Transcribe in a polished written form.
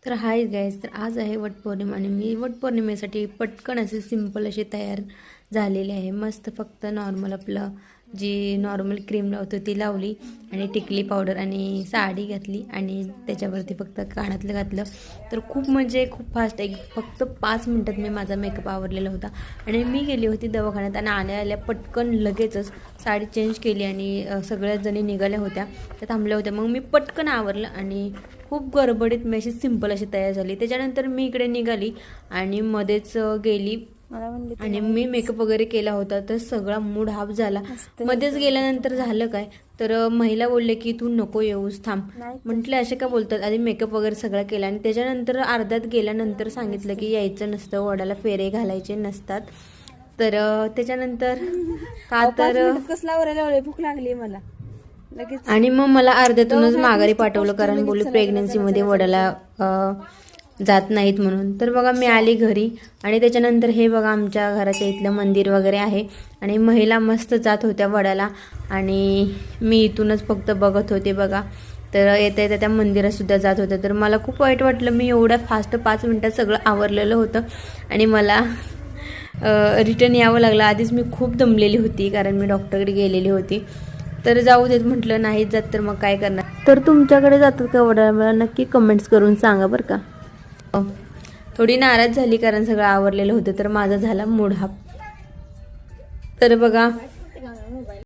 तर hi guys, तर आज आहे वटपौर्णिमा आणि मी वटपौर्णिमेसाठी पटकन असे सिंपल असे तयार झालेले आहे. मस्त फक्त नॉर्मल आपलं जी नॉर्मल क्रीम लावतो ती लावली आणि टिकली पावडर आणि साडी घातली आणि त्याच्यावरती फक्त कानातलं घातलं. तर खूप म्हणजे खूप फास्ट आहे, फक्त 5 मिनटात मी माझा मेकअप आवरलेला होता. आणि मी गेली होती दवाखान्यात आणि आल्या पटकन लगेचच साडी चेंज केली आणि सगळ्याच जणी निघाल्या होत्या, त्या थांबल्या होत्या. मग मी पटकन आवरलं आणि खूप गडबडीत मी अशी सिंपल अशी तयार झाली. त्याच्यानंतर मी इकडे निघाली आणि मध्येच गेली आणि मी मेकअप वगैरे केला होता, तर सगळा मूड हाफ झाला. मध्येच गेल्यानंतर झालं काय, तर महिला बोलले की तू नको येऊस, थांब. म्हटलं असे का बोलतात, आधी मेकअप वगैरे सगळं केला आणि त्याच्यानंतर अर्ध्यात गेल्यानंतर सांगितलं की यायचं नसतं, वडाला फेरे घालायचे नसतात. तर त्याच्यानंतर का तर कसला वरायला भूक लागली मला लगेच. आणि मग मला अर्ध्यातूनच माघारी पाठवलं, कारण बोलू प्रेग्नन्सीमध्ये वडाला जात नाहीत म्हणून. तर बघा मी आली घरी आणि त्याच्यानंतर हे बघा आमच्या घराच्या इथलं मंदिर वगैरे आहे आणि महिला मस्त जात होत्या वडाला आणि मी इथूनच फक्त बघत होते बघा. तर येता येता त्या मंदिरातसुद्धा जात होत्या. तर मला खूप वाईट वाटलं, मी एवढ्या फास्ट 5 मिनटात सगळं आवरलेलं होतं आणि मला रिटर्न यावं लागलं. आधीच मी खूप दमलेली होती कारण मी डॉक्टरकडे गेलेली होती. तर जाऊ देत म्हटलं, नाहीच जात तर मग काय करणार. तर तुमच्याकडे जातात का वडाला, मला नक्की कमेंट्स करून सांगा बरं का. थोडी नाराज झाली कारण सगळं आवरलेलं होतं, तर माझा झाला मूड हाफ. तर बघा